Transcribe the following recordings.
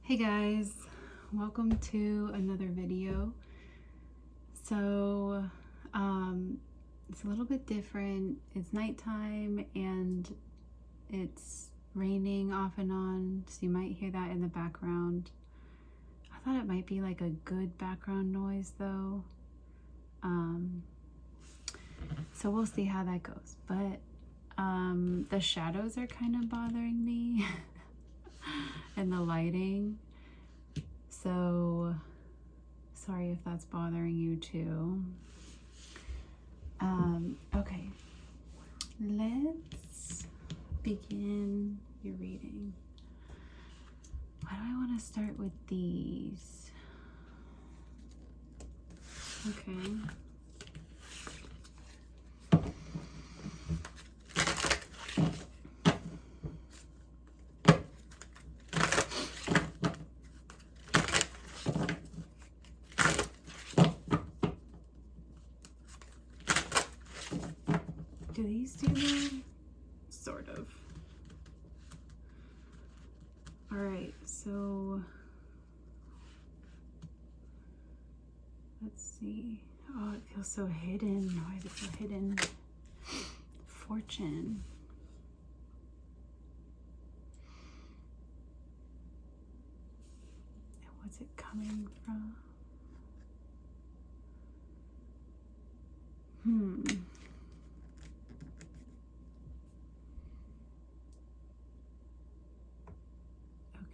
Hey guys, welcome to another video. So it's a little bit different. It's nighttime and it's raining off and on, so you might hear that in the background. I thought it might be like a good background noise though. So we'll see how that goes. But the shadows are kind of bothering me and the lighting. So sorry if that's bothering you too. Okay, let's begin your reading. Why do I want to start with these? Okay. Do these do that? Sort of. Alright, so let's see. Oh, it feels so hidden. Why is it so hidden? Fortune. And what's it coming from?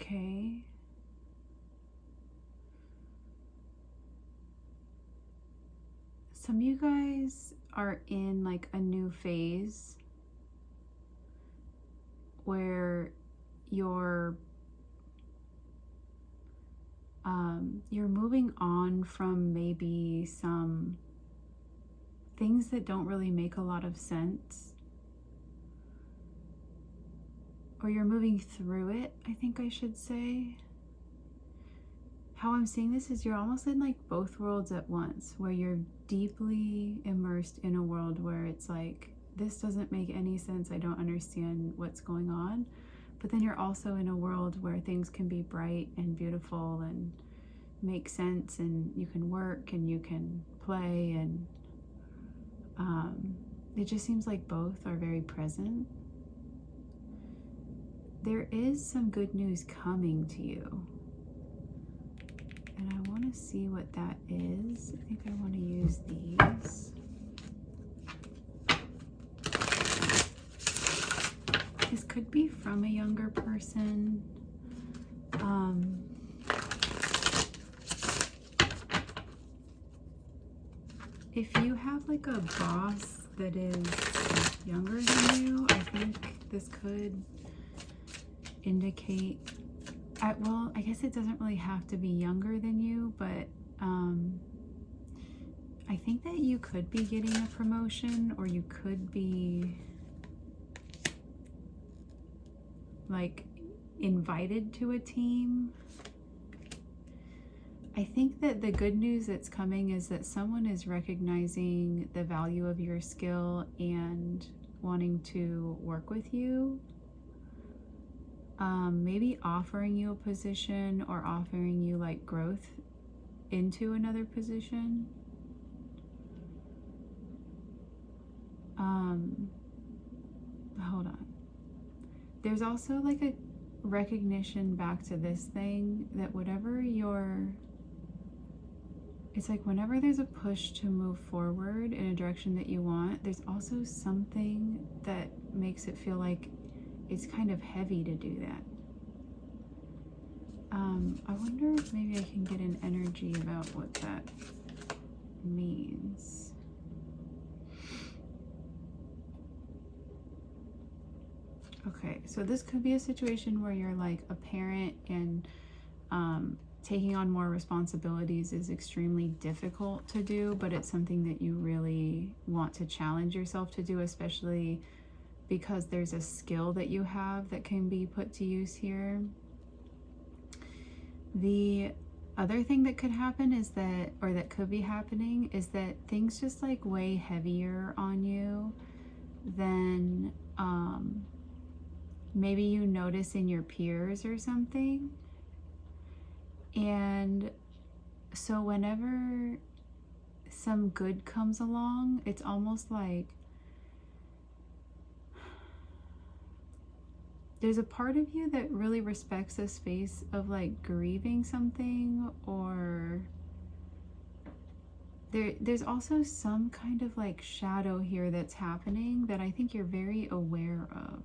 Okay. Some of you guys are in like a new phase where you're moving on from maybe some things that don't really make a lot of sense, or you're moving through it, I think I should say. How I'm seeing this is you're almost in like both worlds at once, where you're deeply immersed in a world where it's like, this doesn't make any sense, I don't understand what's going on. But then you're also in a world where things can be bright and beautiful and make sense, and you can work and you can play, and it just seems like both are very present. There is some good news coming to you, and I want to see what that is. I think I want to use these. This could be from a younger person. If you have like a boss that is younger than you, I think this could indicate, well, I guess it doesn't really have to be younger than you, but I think that you could be getting a promotion, or you could be like invited to a team. I think that the good news that's coming is that someone is recognizing the value of your skill and wanting to work with you. Maybe offering you a position, or offering you like growth into another position. Hold on. There's also like a recognition back to this thing that whatever it's like whenever there's a push to move forward in a direction that you want, there's also something that makes it feel like it's kind of heavy to do that. I wonder if maybe I can get an energy about what that means. Okay, so this could be a situation where you're like a parent, and taking on more responsibilities is extremely difficult to do, but it's something that you really want to challenge yourself to do, especially because there's a skill that you have that can be put to use here. The other thing that could happen is that, or that could be happening, is that things just like weigh heavier on you than maybe you notice in your peers or something. And so whenever some good comes along, it's almost like there's a part of you that really respects a space of like grieving something, or there's also some kind of like shadow here that's happening that I think you're very aware of.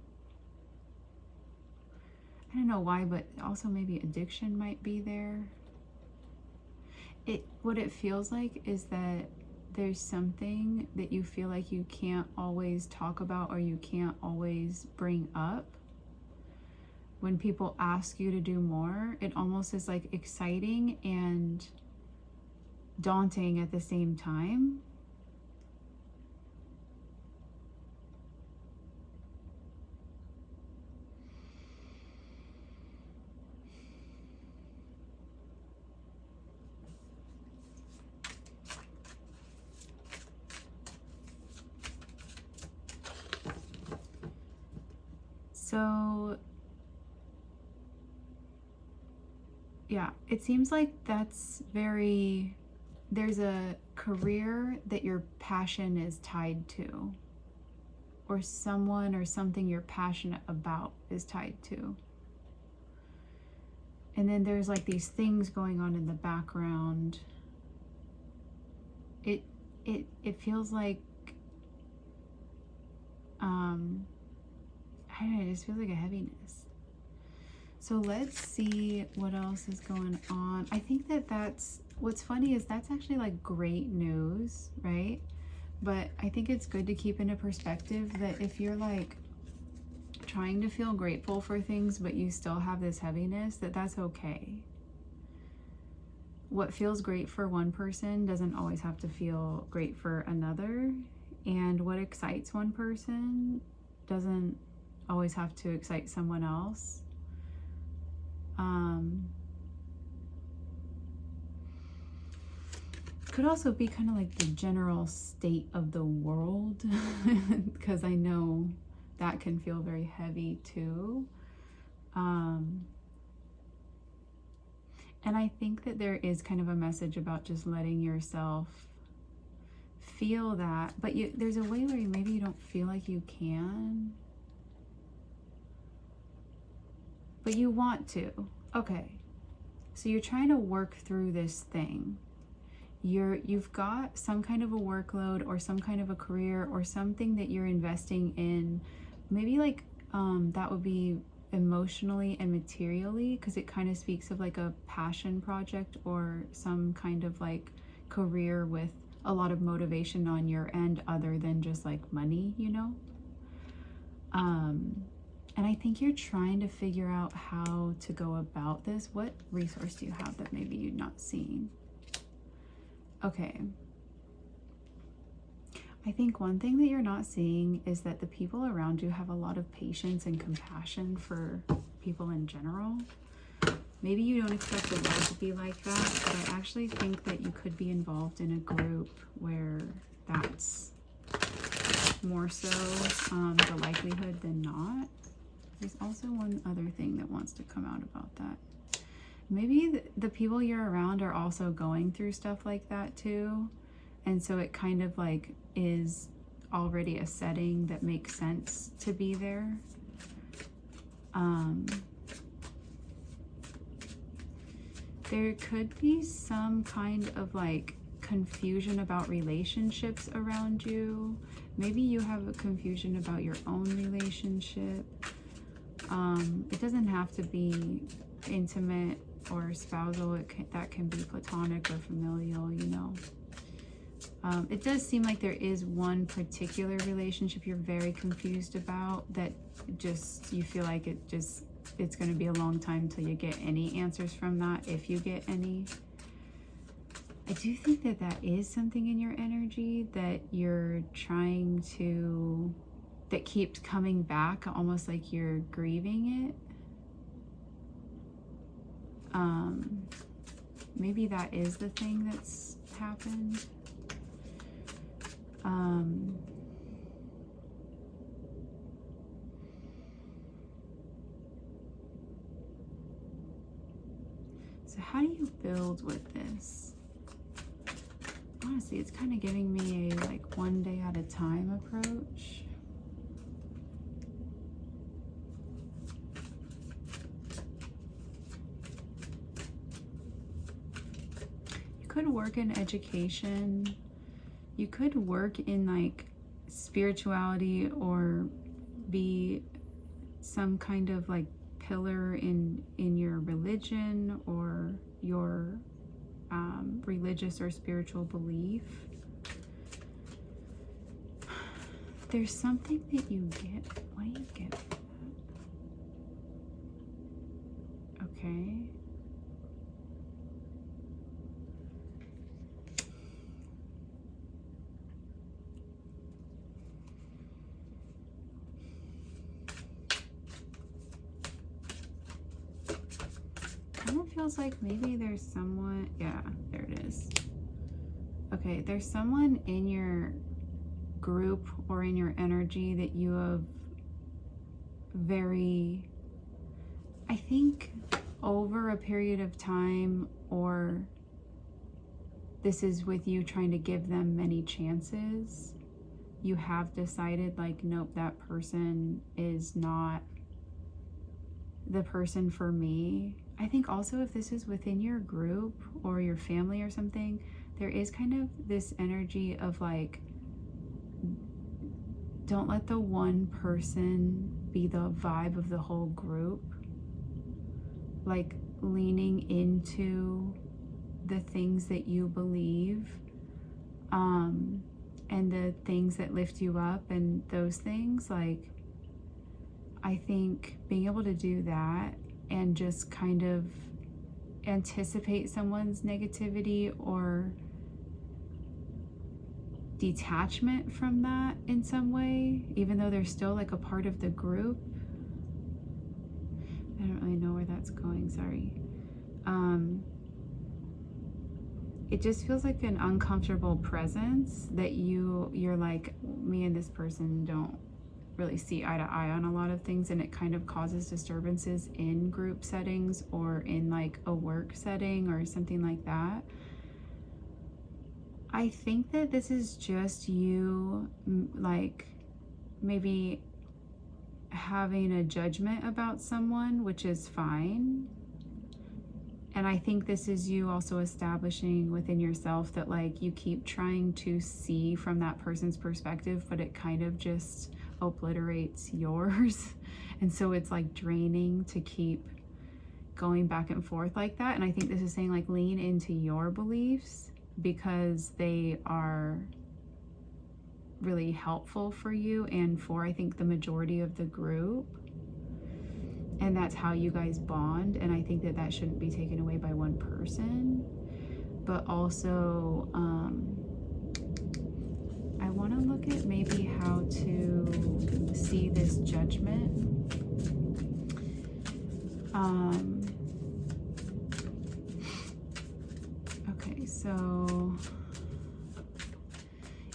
I don't know why, but also maybe addiction might be there. What it feels like is that there's something that you feel like you can't always talk about or you can't always bring up. When people ask you to do more, it almost is like exciting and daunting at the same time. So yeah, it seems like there's a career that your passion is tied to, or someone or something you're passionate about is tied to. And then there's like these things going on in the background. It feels like I don't know, it just feels like a heaviness. So let's see what else is going on. I think that's what's funny is that's actually like great news, right? But I think it's good to keep into perspective that if you're like trying to feel grateful for things but you still have this heaviness, that's okay. What feels great for one person doesn't always have to feel great for another, and what excites one person doesn't always have to excite someone else. Could also be kind of like the general state of the world, because I know that can feel very heavy too. And I think that there is kind of a message about just letting yourself feel that, but there's a way where maybe you don't feel like you can, but you want to. Okay, so you're trying to work through this thing. You've got some kind of a workload or some kind of a career or something that you're investing in. Maybe like that would be emotionally and materially, because it kind of speaks of like a passion project or some kind of like career with a lot of motivation on your end other than just like money, you know? And I think you're trying to figure out how to go about this. What resource do you have that maybe you're not seeing? Okay. I think one thing that you're not seeing is that the people around you have a lot of patience and compassion for people in general. Maybe you don't expect the world to be like that, but I actually think that you could be involved in a group where that's more so the likelihood than not. There's also one other thing that wants to come out about that. Maybe the people you're around are also going through stuff like that too. And so it kind of like is already a setting that makes sense to be there. There could be some kind of like confusion about relationships around you. Maybe you have a confusion about your own relationship. It doesn't have to be intimate or spousal. That can be platonic or familial, you know. It does seem like there is one particular relationship you're very confused about that just you feel like it's going to be a long time till you get any answers from that, if you get any. I do think that is something in your energy that you're trying to, that keeps coming back, almost like you're grieving it. Maybe that is the thing that's happened. So how do you build with this? Honestly, it's kind of giving me a like one day at a time approach. You could work in education. You could work in like spirituality or be some kind of like pillar in your religion or your religious or spiritual belief. There's something that you get. What do you get from that? Okay. Kind of feels like maybe there's someone, yeah, there it is. Okay, there's someone in your group or in your energy that you have very, I think over a period of time, or this is with you trying to give them many chances, you have decided like, nope, that person is not the person for me. I think also if this is within your group or your family or something, there is kind of this energy of like, don't let the one person be the vibe of the whole group. Like leaning into the things that you believe, and the things that lift you up and those things. Like, I think being able to do that and just kind of anticipate someone's negativity or detachment from that in some way, even though they're still like a part of the group. I don't really know where that's going, sorry. It just feels like an uncomfortable presence that you're like, me and this person don't really see eye to eye on a lot of things, and it kind of causes disturbances in group settings or in like a work setting or something like that. I think that this is just you like maybe having a judgment about someone, which is fine. And I think this is you also establishing within yourself that like you keep trying to see from that person's perspective, but it kind of just obliterates yours. And so it's like draining to keep going back and forth like that. And I think this is saying like lean into your beliefs because they are really helpful for you and for I think the majority of the group. And that's how you guys bond. And I think that that shouldn't be taken away by one person. But also, I want to look at maybe how to see this judgment. Okay, so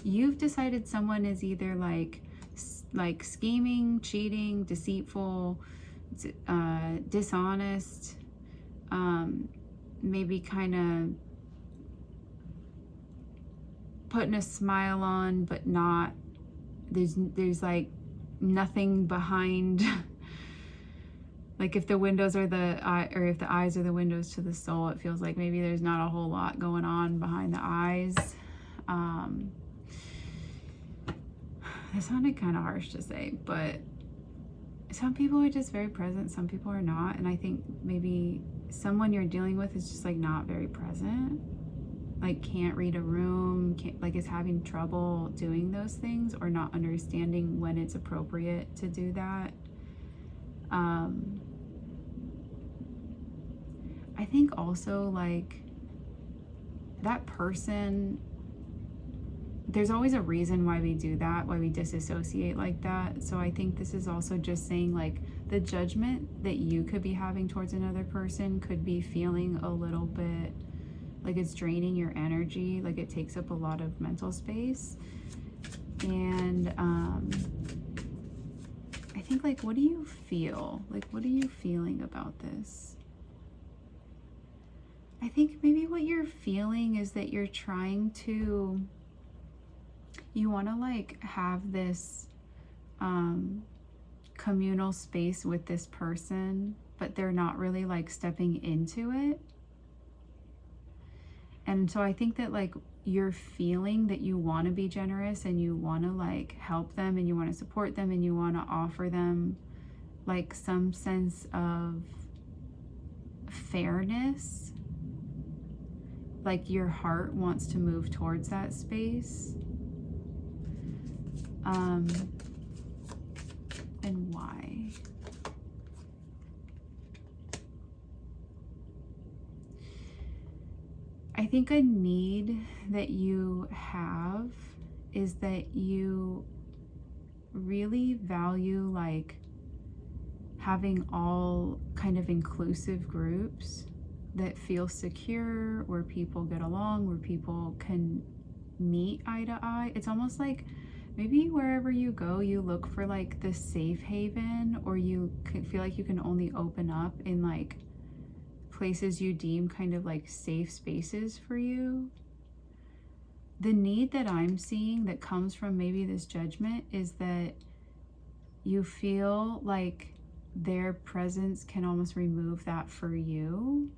you've decided someone is either like scheming, cheating, deceitful, dishonest, maybe kind of putting a smile on, but not, there's like nothing behind. Like if the windows are the eye, or if the eyes are the windows to the soul, it feels like maybe there's not a whole lot going on behind the eyes. That sounded kind of harsh to say, but some people are just very present, some people are not. And I think maybe someone you're dealing with is just like not very present, like can't read a room, like is having trouble doing those things or not understanding when it's appropriate to do that. I think also like that person, there's always a reason why we do that, why we disassociate like that. So I think this is also just saying like the judgment that you could be having towards another person could be feeling a little bit like it's draining your energy, like it takes up a lot of mental space. And I think like, what do you feel? Like, what are you feeling about this? I think maybe what you're feeling is that you're trying to, you want to like have this communal space with this person, but they're not really like stepping into it. And so I think that like you're feeling that you want to be generous and you want to like help them and you want to support them and you want to offer them like some sense of fairness. Like your heart wants to move towards that space. And why? I think a need that you have is that you really value like having all kind of inclusive groups that feel secure, where people get along, where people can meet eye to eye. It's almost like maybe wherever you go, you look for like the safe haven, or you can feel like you can only open up in like places you deem kind of like safe spaces for you. The need that I'm seeing that comes from maybe this judgment is that you feel like their presence can almost remove that for you,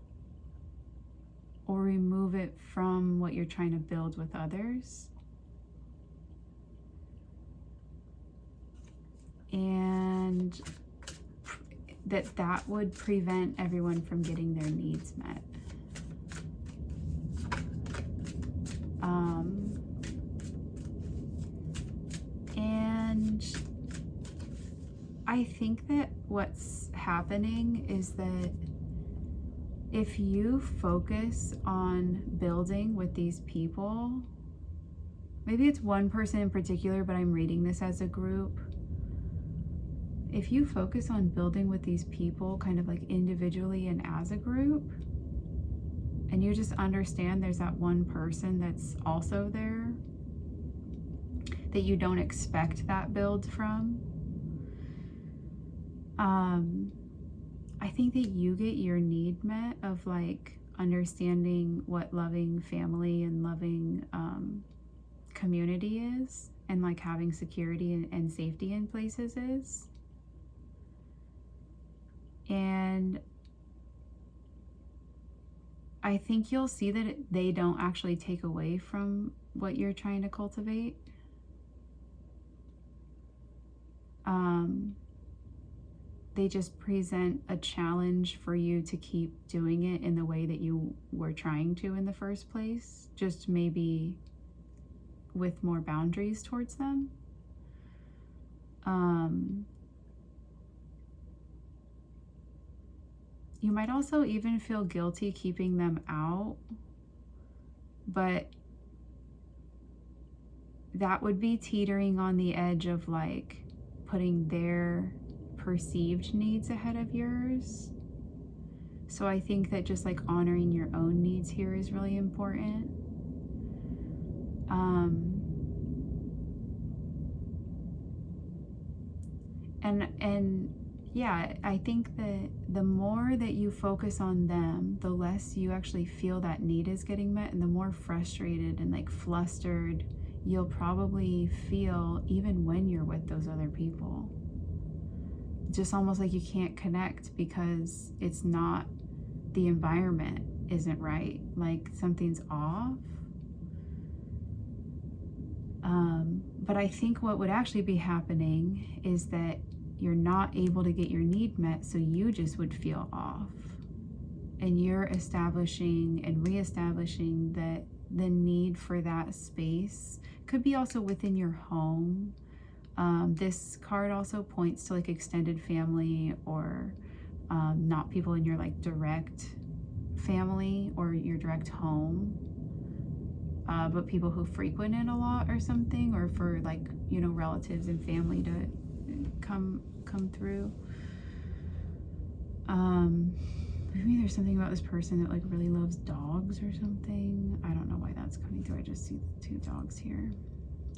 or remove it from what you're trying to build with others. And that would prevent everyone from getting their needs met. And I think that what's happening is that if you focus on building with these people, maybe it's one person in particular, but I'm reading this as a group. If you focus on building with these people kind of like individually and as a group, and you just understand there's that one person that's also there that you don't expect that build from, I think that you get your need met of like understanding what loving family and loving community is, and like having security and safety in places is. And I think you'll see that they don't actually take away from what you're trying to cultivate. They just present a challenge for you to keep doing it in the way that you were trying to in the first place, just maybe with more boundaries towards them. You might also even feel guilty keeping them out, but that would be teetering on the edge of like putting their perceived needs ahead of yours. So I think that just like honoring your own needs here is really important. And yeah, I think that the more that you focus on them, the less you actually feel that need is getting met, and the more frustrated and like flustered you'll probably feel even when you're with those other people. Just almost like you can't connect because it's not, the environment isn't right, like something's off. But I think what would actually be happening is that you're not able to get your need met, so you just would feel off. And you're establishing and reestablishing that the need for that space could be also within your home. This card also points to like extended family, or not people in your like direct family or your direct home, but people who frequent it a lot or something, or for like, you know, relatives and family to come through. Maybe there's something about this person that like really loves dogs or something. I don't know why that's coming through. I just see 2 dogs here,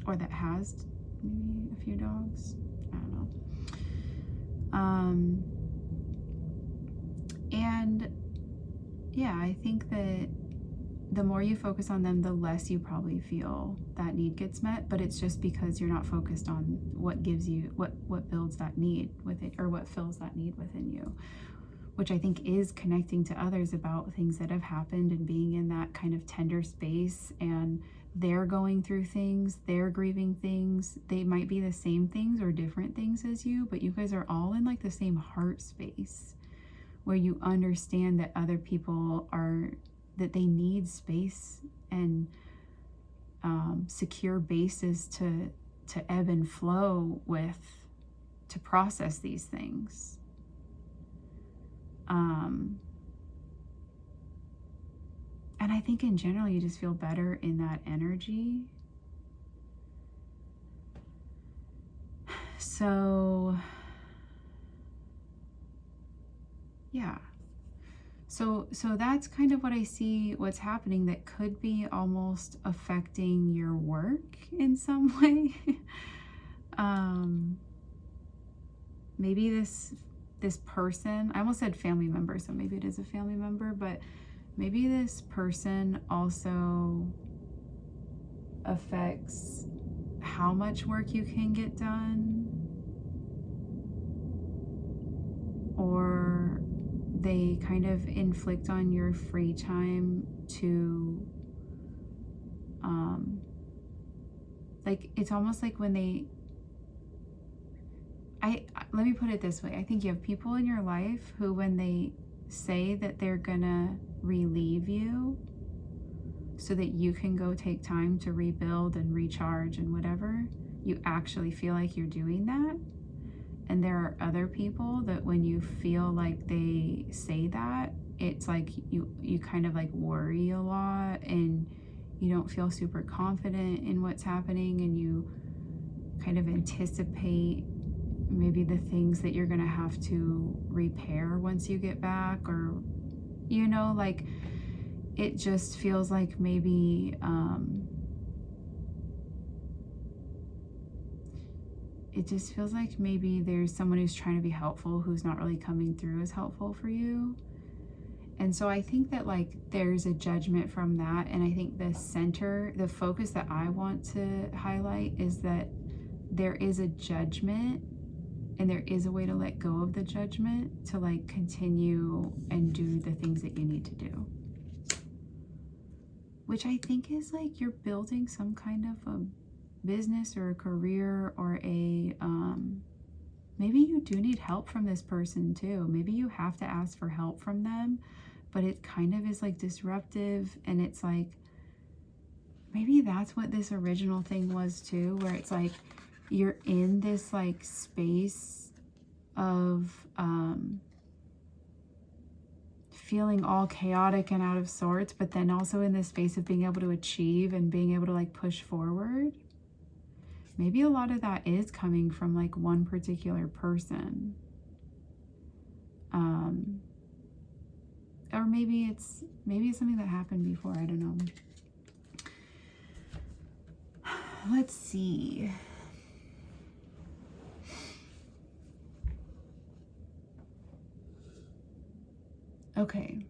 or that has maybe a few dogs. I don't know. And yeah, I think that the more you focus on them, the less you probably feel that need gets met, but it's just because you're not focused on what gives you, what builds that need with it, or what fills that need within you, which I think is connecting to others about things that have happened and being in that kind of tender space, and they're going through things, they're grieving things. They might be the same things or different things as you, but you guys are all in like the same heart space where you understand that other people are, that they need space and secure bases to ebb and flow with, to process these things. And I think in general, you just feel better in that energy. So, yeah. So that's kind of what I see, what's happening that could be almost affecting your work in some way. Maybe this person, I almost said family member, so maybe it is a family member, but maybe this person also affects how much work you can get done, or they kind of inflict on your free time to, like, it's almost like when they, let me put it this way. I think you have people in your life who, when they say that they're gonna relieve you so that you can go take time to rebuild and recharge and whatever, you actually feel like you're doing that. And there are other people that when you feel like they say that, it's like you kind of like worry a lot and you don't feel super confident in what's happening, and you kind of anticipate maybe the things that you're gonna have to repair once you get back, or you know, like it just feels like maybe it just feels like maybe there's someone who's trying to be helpful who's not really coming through as helpful for you. And so I think that like there's a judgment from that, and I think the focus that I want to highlight is that there is a judgment, and there is a way to let go of the judgment to like continue and do the things that you need to do, which I think is like you're building some kind of a business or a career, or a maybe you do need help from this person too. Maybe you have to ask for help from them, but it kind of is like disruptive, and it's like maybe that's what this original thing was too, where it's like you're in this like space of feeling all chaotic and out of sorts, but then also in this space of being able to achieve and being able to like push forward. Maybe a lot of that is coming from like one particular person. Or maybe it's something that happened before, I don't know. Let's see. Okay.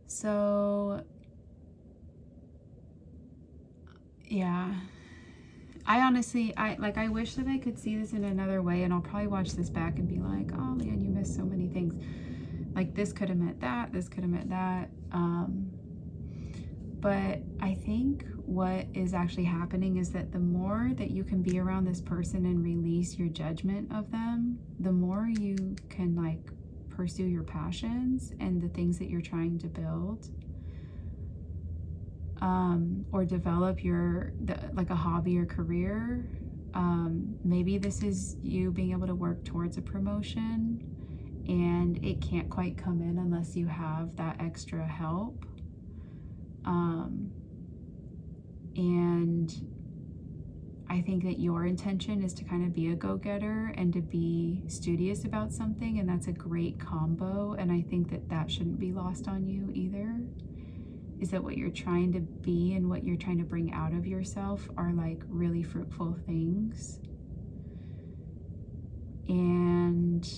So yeah, I wish that I could see this in another way, and I'll probably watch this back and be like, oh man, you missed so many things. Like this could have meant that, this could have meant that. But I think what is actually happening is that the more that you can be around this person and release your judgment of them, the more you can like pursue your passions and the things that you're trying to build. Or develop like a hobby or career. Maybe this is you being able to work towards a promotion, and it can't quite come in unless you have that extra help. And I think that your intention is to kind of be a go-getter and to be studious about something, and that's a great combo. And I think that that shouldn't be lost on you either, is that what you're trying to be and what you're trying to bring out of yourself are like really fruitful things. And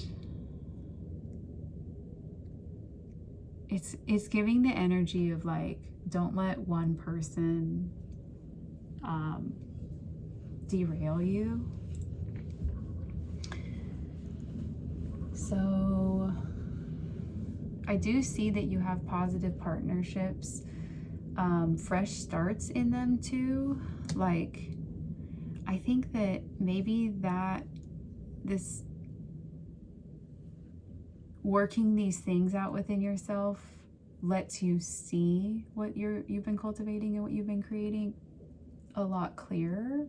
it's giving the energy of like, don't let one person derail you. So I do see that you have positive partnerships, fresh starts in them too. Like, I think that maybe that this working these things out within yourself lets you see what you've been cultivating and what you've been creating a lot clearer.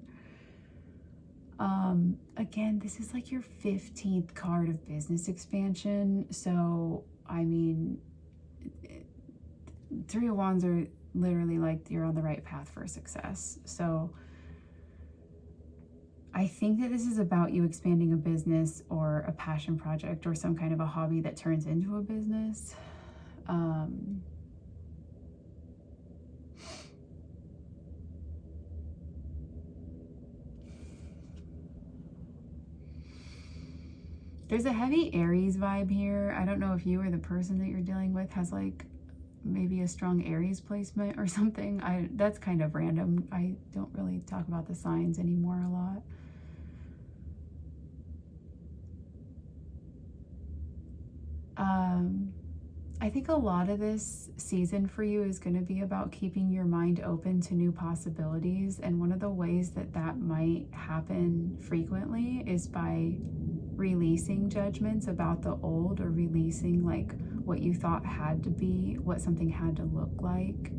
Again, this is like your 15th card of business expansion. So, I mean, Three of Wands are literally like you're on the right path for success. So I think that this is about you expanding a business or a passion project or some kind of a hobby that turns into a business. There's a heavy Aries vibe here. I don't know if you or the person that you're dealing with has like maybe a strong Aries placement or something. That's kind of random. I don't really talk about the signs anymore a lot. I think a lot of this season for you is going to be about keeping your mind open to new possibilities. And one of the ways that that might happen frequently is by releasing judgments about the old, or releasing like what you thought had to be, what something had to look like,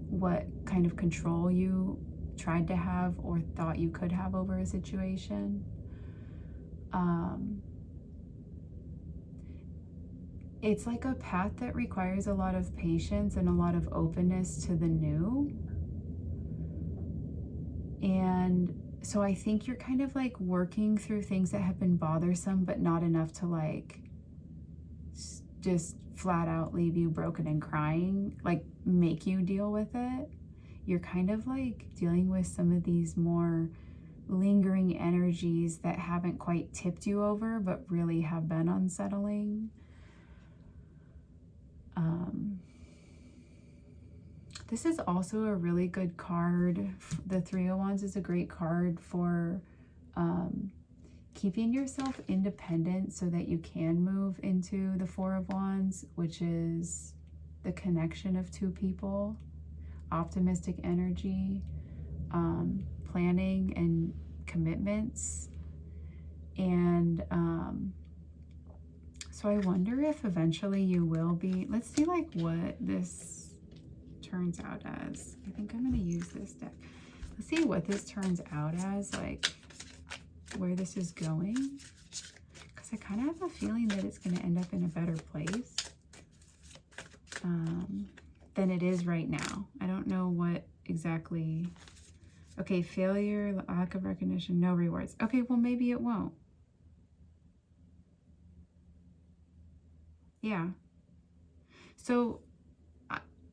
what kind of control you tried to have or thought you could have over a situation. It's like a path that requires a lot of patience and a lot of openness to the new. And so I think you're kind of like working through things that have been bothersome, but not enough to like just flat out leave you broken and crying, like make you deal with it. You're kind of like dealing with some of these more lingering energies that haven't quite tipped you over, but really have been unsettling. This is also a really good card. The Three of Wands is a great card for keeping yourself independent so that you can move into the Four of Wands, which is the connection of two people, optimistic energy, planning and commitments. And so I wonder if eventually you will be, let's see like what this turns out as. I think I'm going to use this deck. Let's see what this turns out as, like where this is going, because I kind of have a feeling that it's going to end up in a better place than it is right now. I don't know what exactly. Okay, failure, lack of recognition, no rewards. Okay, well maybe it won't. Yeah. So,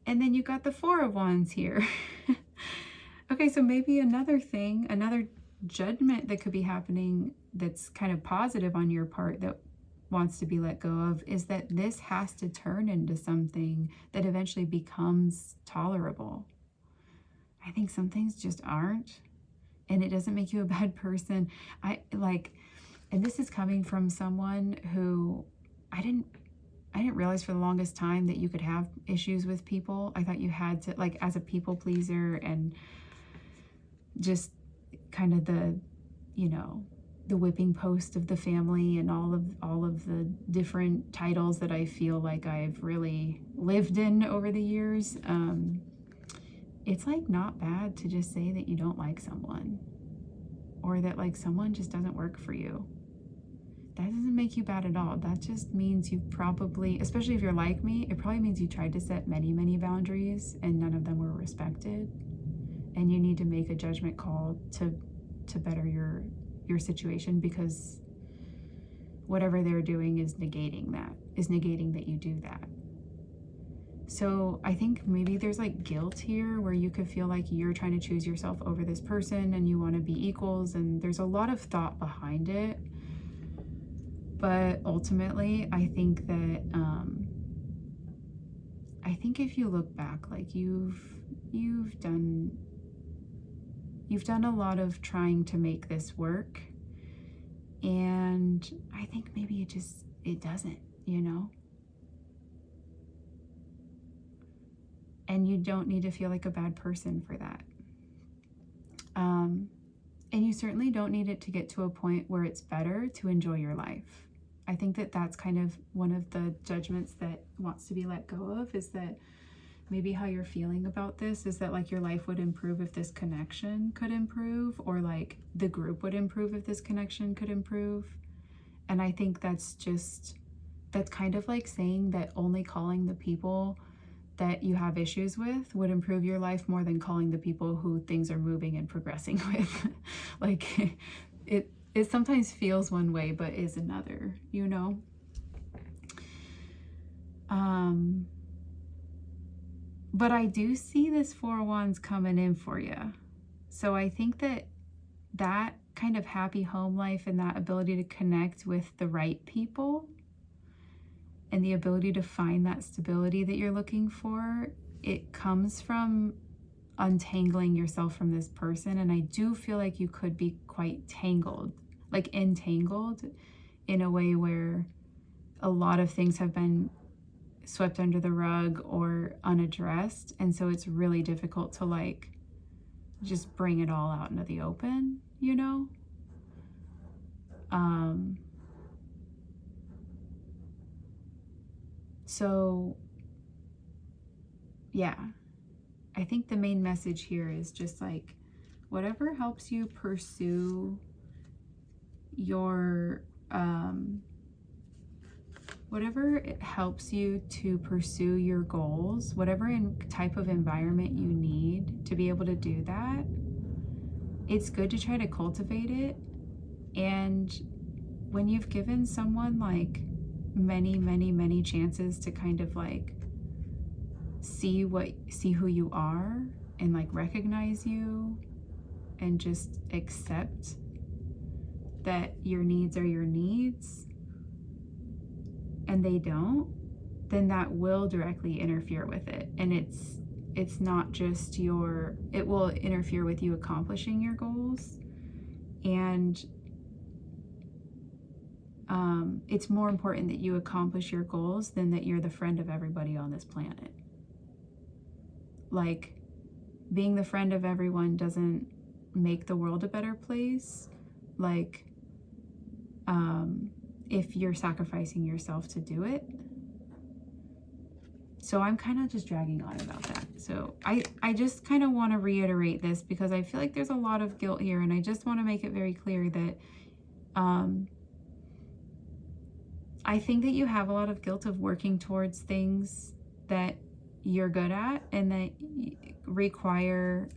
and then you got the Four of Wands here. Okay, so maybe another thing, another judgment that could be happening that's kind of positive on your part that wants to be let go of is that this has to turn into something that eventually becomes tolerable. I think some things just aren't, and it doesn't make you a bad person. And this is coming from someone who I didn't realize for the longest time that you could have issues with people. I thought you had to, like, as a people pleaser and just kind of the, you know, the whipping post of the family and all of the different titles that I feel like I've really lived in over the years. It's like not bad to just say that you don't like someone, or that like someone just doesn't work for you. That doesn't make you bad at all. That just means you probably, especially if you're like me, it probably means you tried to set many, many boundaries and none of them were respected. And you need to make a judgment call to better your situation, because whatever they're doing is negating that you do that. So I think maybe there's like guilt here where you could feel like you're trying to choose yourself over this person and you want to be equals, and there's a lot of thought behind it. But ultimately, I think that think if you look back, like you've done a lot of trying to make this work, and I think maybe it doesn't, you know? And you don't need to feel like a bad person for that. And you certainly don't need it to get to a point where it's better to enjoy your life. I think that that's kind of one of the judgments that wants to be let go of, is that maybe how you're feeling about this is that like your life would improve if this connection could improve, or like the group would improve if this connection could improve. And I think that's kind of like saying that only calling the people that you have issues with would improve your life more than calling the people who things are moving and progressing with. Like it sometimes feels one way but is another, you know? But I do see this Four of Wands coming in for you. So I think that kind of happy home life and that ability to connect with the right people and the ability to find that stability that you're looking for, it comes from untangling yourself from this person. And I do feel like you could be quite tangled, like entangled, in a way where a lot of things have been swept under the rug or unaddressed. And so it's really difficult to like just bring it all out into the open, you know? So yeah, I think the main message here is just like, whatever helps you pursue your, whatever it helps you to pursue your goals, whatever type of environment you need to be able to do that, it's good to try to cultivate it. And when you've given someone like many chances to kind of like see who you are and like recognize you and just accept that your needs are your needs and they don't, then that will directly interfere with it. And it's not just it will interfere with you accomplishing your goals. And it's more important that you accomplish your goals than that you're the friend of everybody on this planet. Like, being the friend of everyone doesn't make the world a better place. Like, if you're sacrificing yourself to do it. So I'm kind of just dragging on about that. So I just kind of want to reiterate this because I feel like there's a lot of guilt here, and I just want to make it very clear that I think that you have a lot of guilt of working towards things that you're good at and that require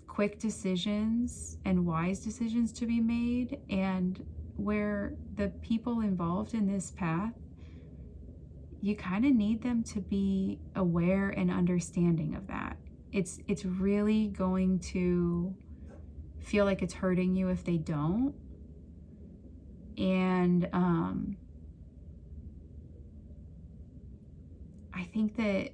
quick decisions and wise decisions to be made, and where the people involved in this path, you kind of need them to be aware and understanding of that. It's really going to feel like it's hurting you if they don't. And I think that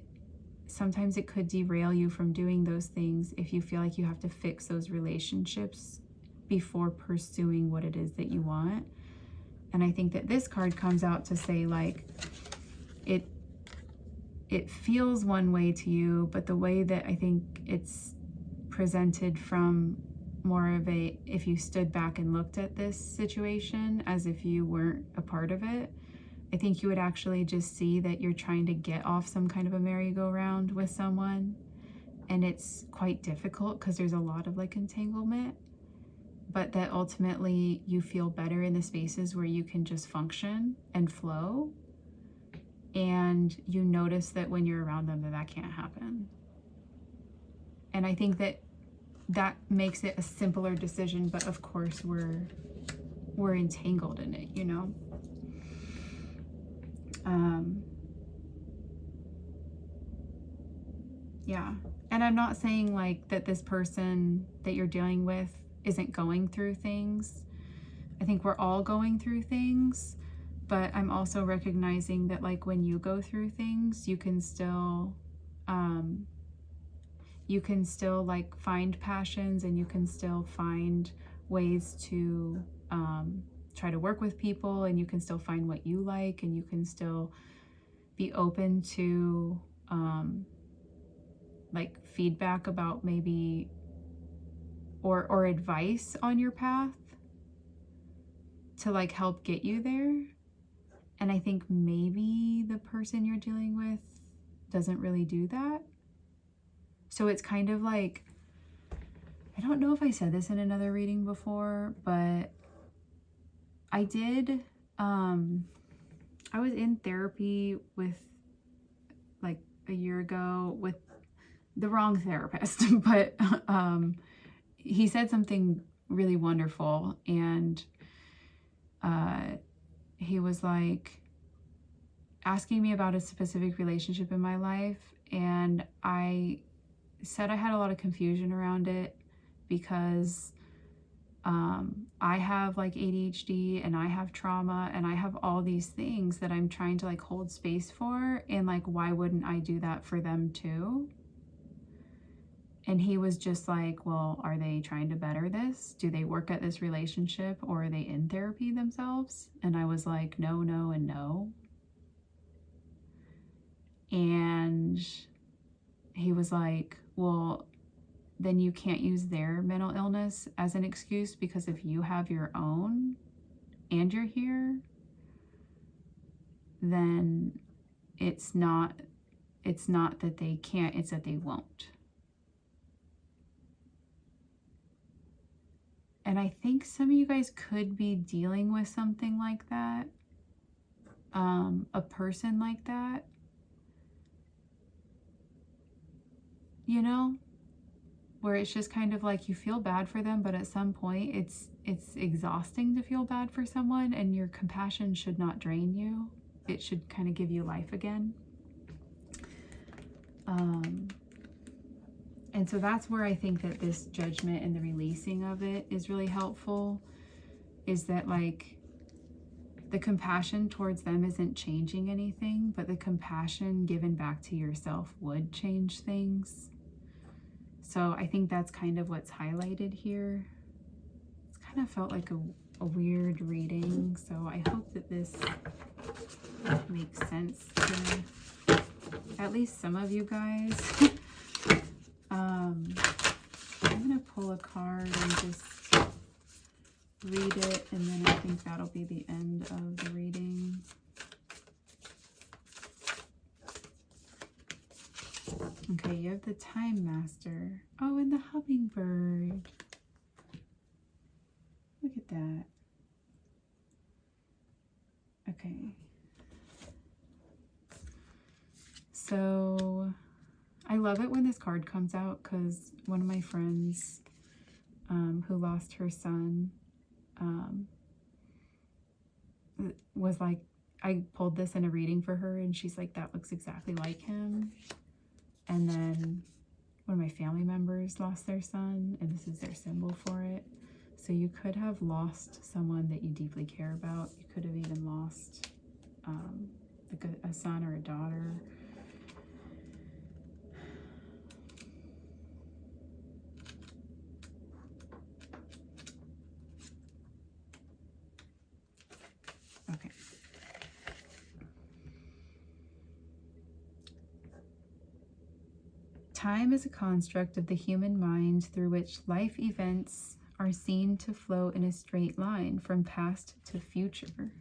sometimes it could derail you from doing those things if you feel like you have to fix those relationships before pursuing what it is that you want. And I think that this card comes out to say, like, it feels one way to you, but the way that I think it's presented from more of a, if you stood back and looked at this situation as if you weren't a part of it, I think you would actually just see that you're trying to get off some kind of a merry-go-round with someone, and it's quite difficult because there's a lot of like entanglement, but that ultimately you feel better in the spaces where you can just function and flow, and you notice that when you're around them that can't happen. And I think that makes it a simpler decision, but of course we're entangled in it, you know? Yeah. And I'm not saying like that this person that you're dealing with isn't going through things. I think we're all going through things, But I'm also recognizing that like when you go through things, you can still like find passions, and you can still find ways to try to work with people, and you can still find what you like, and you can still be open to like feedback about maybe or advice on your path to like help get you there. And I think maybe the person you're dealing with doesn't really do that. So it's kind of like, I don't know if I said this in another reading before, but I did, I was in therapy with like a year ago with the wrong therapist, but he said something really wonderful, and he was like asking me about a specific relationship in my life, and I said I had a lot of confusion around it because I have like ADHD, and I have trauma, and I have all these things that I'm trying to like hold space for, and like why wouldn't I do that for them too? And he was just like, well, are they trying to better this? Do they work at this relationship, or are they in therapy themselves? And I was like, no, no, and no. And he was like, well, then you can't use their mental illness as an excuse, because if you have your own and you're here, then it's not that they can't, it's that they won't. And I think some of you guys could be dealing with something like that, a person like that, you know, where it's just kind of like you feel bad for them, but at some point it's exhausting to feel bad for someone, and your compassion should not drain you. It should kind of give you life again. And so that's where I think that this judgment and the releasing of it is really helpful, is that like the compassion towards them isn't changing anything, but the compassion given back to yourself would change things. So I think that's kind of what's highlighted here. It's kind of felt like a weird reading, so I hope that this makes sense to at least some of you guys. I'm going to pull a card and just read it, and then I think that'll be the end of the reading. Okay, you have the Time Master. Oh, and the Hummingbird. Look at that. Okay. So I love it when this card comes out, because one of my friends who lost her son was like, I pulled this in a reading for her, and she's like, that looks exactly like him. And then one of my family members lost their son, and this is their symbol for it. So you could have lost someone that you deeply care about. You could have even lost like a son or a daughter. Okay. Time is a construct of the human mind through which life events are seen to flow in a straight line from past to future.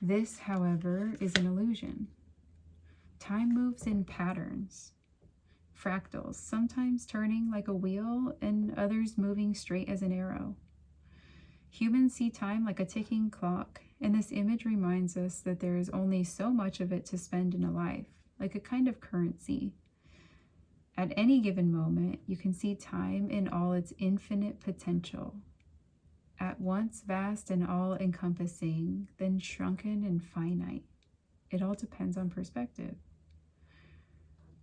This, however, is an illusion. Time moves in patterns, fractals, sometimes turning like a wheel and others moving straight as an arrow. Humans see time like a ticking clock, and this image reminds us that there is only so much of it to spend in a life, like a kind of currency. At any given moment, you can see time in all its infinite potential, at once vast and all-encompassing, then shrunken and finite. It all depends on perspective.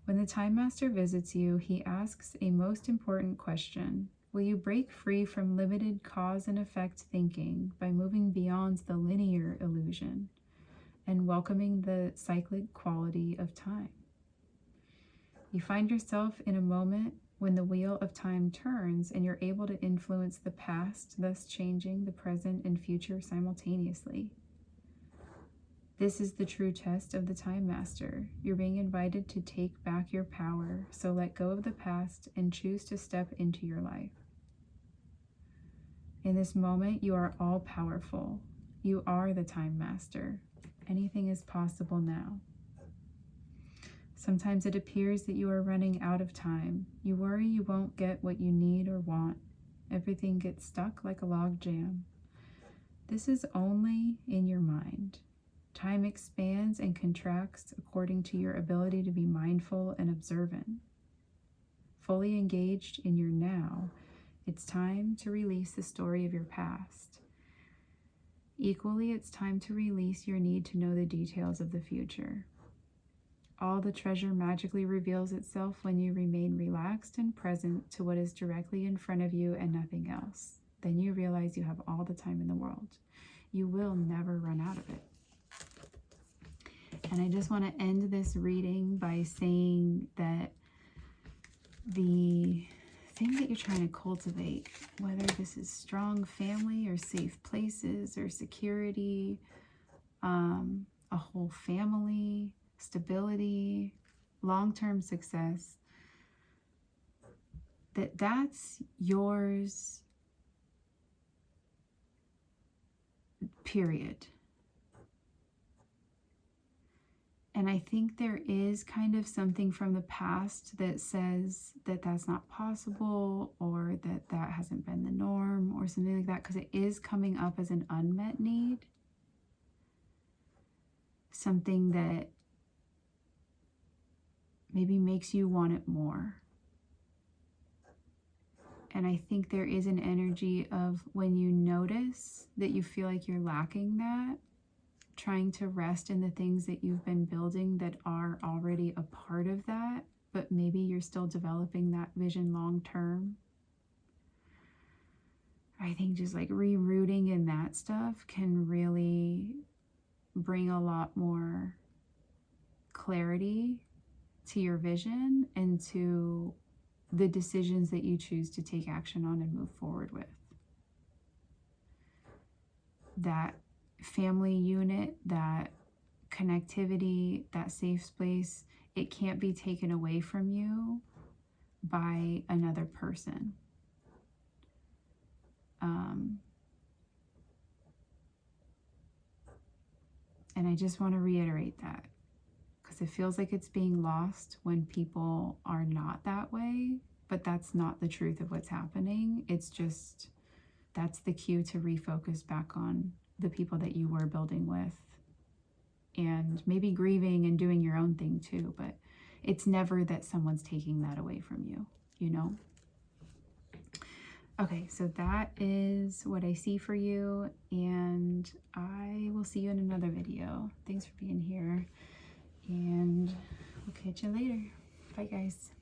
When the Time Master visits you, he asks a most important question. Will you break free from limited cause and effect thinking by moving beyond the linear illusion and welcoming the cyclic quality of time? You find yourself in a moment when the wheel of time turns and you're able to influence the past, thus changing the present and future simultaneously. This is the true test of the Time Master. You're being invited to take back your power, so let go of the past and choose to step into your life. In this moment, you are all powerful. You are the Time Master. Anything is possible now. Sometimes it appears that you are running out of time. You worry you won't get what you need or want. Everything gets stuck like a log jam. This is only in your mind. Time expands and contracts according to your ability to be mindful and observant. Fully engaged in your now, it's time to release the story of your past. Equally, it's time to release your need to know the details of the future. All the treasure magically reveals itself when you remain relaxed and present to what is directly in front of you and nothing else. Then you realize you have all the time in the world. You will never run out of it. And I just want to end this reading by saying that the thing that you're trying to cultivate, whether this is strong family or safe places or security, a whole family, stability, long-term success, that's yours, period. And I think there is kind of something from the past that says that that's not possible, or that hasn't been the norm or something like that, because it is coming up as an unmet need. Something that maybe makes you want it more. And I think there is an energy of when you notice that you feel like you're lacking that, trying to rest in the things that you've been building that are already a part of that, but maybe you're still developing that vision long term. I think just like rerouting in that stuff can really bring a lot more clarity to your vision and to the decisions that you choose to take action on and move forward with. That family unit, that connectivity, that safe space, it can't be taken away from you by another person. And I just want to reiterate that, because it feels like it's being lost when people are not that way, but that's not the truth of what's happening. It's just, that's the cue to refocus back on the people that you were building with, and maybe grieving and doing your own thing too, but it's never that someone's taking that away from you, you know? Okay, so that is what I see for you, and I will see you in another video. Thanks for being here, and we'll catch you later. Bye, guys.